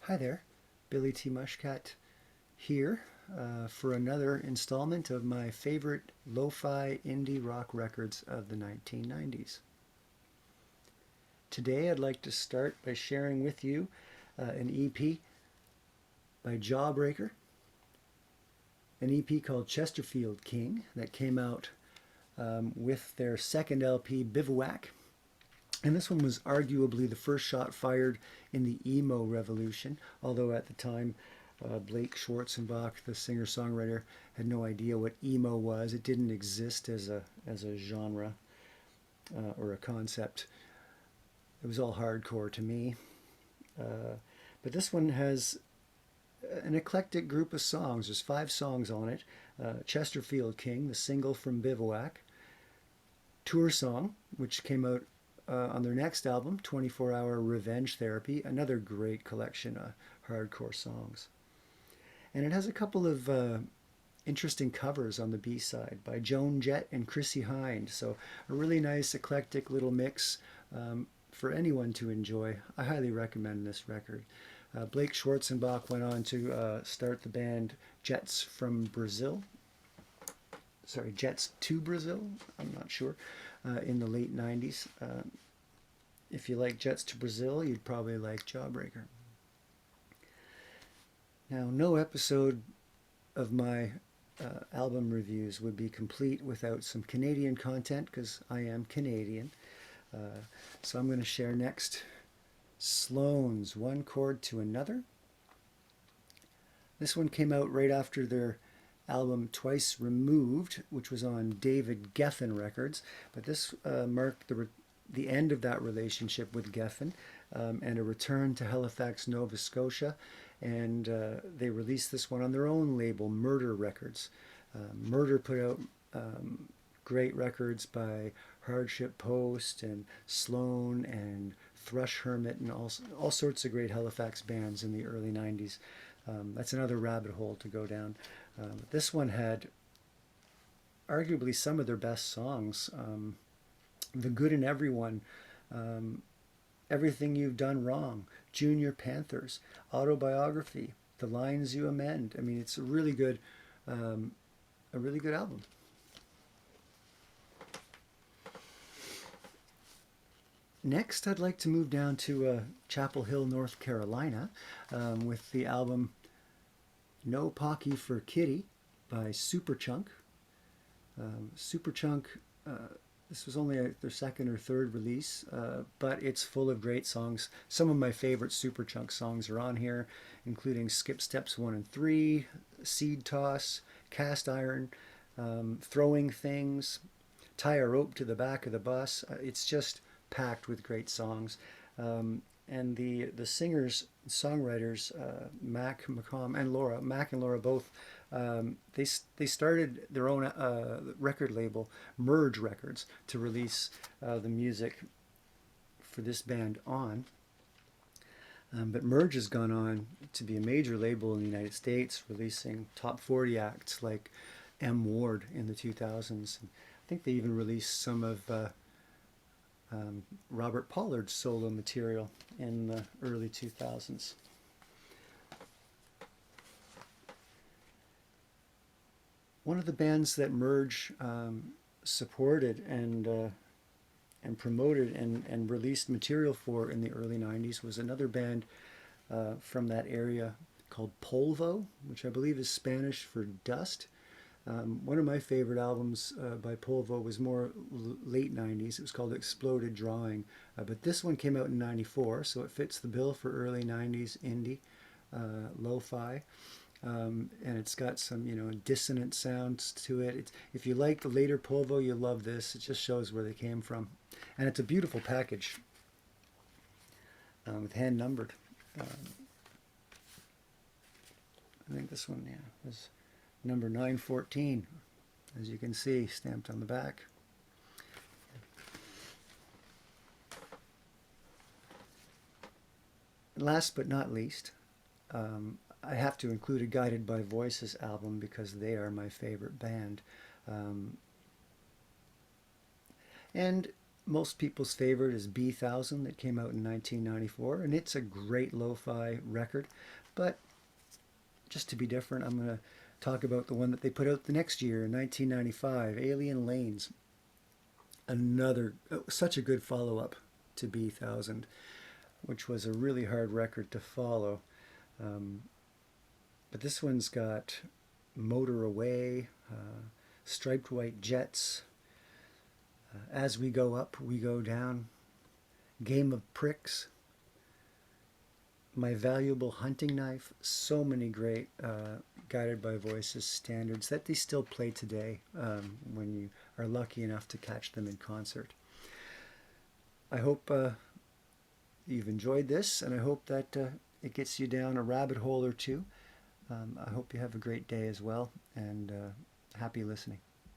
Hi there, Billy T. Mushcat here for another installment of my favorite lo-fi indie rock records of the 1990s. Today I'd like to start by sharing with you an EP by Jawbreaker, an EP called Chesterfield King that came out with their second LP, Bivouac. And this one was arguably the first shot fired in the emo revolution, although at the time Blake Schwarzenbach, the singer-songwriter, had no idea what emo was. It didn't exist as a genre or a concept. It was all hardcore to me. But this one has an eclectic group of songs. There's 5 songs on it. Chesterfield King, the single from Bivouac. Tour Song, which came out on their next album, 24 Hour Revenge Therapy, another great collection of hardcore songs. And it has a couple of interesting covers on the B-side by Joan Jett and Chrissie Hynde. So a really nice eclectic little mix for anyone to enjoy. I highly recommend this record. Blake Schwarzenbach went on to start the band Jets to Brazil, I'm not sure, in the late 90s. If you like Jets to Brazil, you'd probably like Jawbreaker. Now, no episode of my album reviews would be complete without some Canadian content, because I am Canadian. So I'm going to share next Sloans, One Chord to Another. This one came out right after their album Twice Removed, which was on David Geffen Records, but this marked the end of that relationship with Geffen and a return to Halifax, Nova Scotia, and they released this one on their own label, Murder Records. Murder put out great records by Hardship Post and Sloan and Thrush Hermit and all sorts of great Halifax bands in the early 90s. That's another rabbit hole to go down. This one had arguably some of their best songs. The Good in Everyone, Everything You've Done Wrong, Junior Panthers, Autobiography, The Lines You Amend. I mean, it's a really good album. Next, I'd like to move down to Chapel Hill, North Carolina, with the album No Pocky for Kitty by Superchunk. Superchunk, this was only their second or third release, but it's full of great songs. Some of my favorite Superchunk songs are on here, including Skip Steps 1 and 3, Seed Toss, Cast Iron, Throwing Things, Tie a Rope to the Back of the Bus. It's just packed with great songs. And the singers, songwriters, Mac and Laura both, they started their own record label, Merge Records, to release the music for this band on. But Merge has gone on to be a major label in the United States, releasing top 40 acts like M. Ward in the 2000s. I think they even released some of Robert Pollard's solo material in the early 2000s. One of the bands that Merge supported and promoted and released material for in the early 90s was another band from that area called Polvo, which I believe is Spanish for dust. One of my favorite albums by Polvo was more late 90s. It was called Exploded Drawing. But this one came out in 94, so it fits the bill for early 90s indie, lo-fi. And it's got some, dissonant sounds to it. If you like the later Polvo, you'll love this. It just shows where they came from. And it's a beautiful package with hand numbered. I think this one, was number 914, as you can see, stamped on the back. And last but not least, I have to include a Guided by Voices album because they are my favorite band. And most people's favorite is B1000 that came out in 1994, and it's a great lo-fi record. But just to be different, I'm going to talk about the one that they put out the next year in 1995, Alien Lanes. Another, such a good follow-up to B1000, which was a really hard record to follow. But this one's got Motor Away, Striped White Jets, As We Go Up, We Go Down, Game of Pricks, My Valuable Hunting Knife. So many great Guided by Voices standards that they still play today when you are lucky enough to catch them in concert. I hope you've enjoyed this, and I hope that it gets you down a rabbit hole or two. I hope you have a great day as well, and happy listening.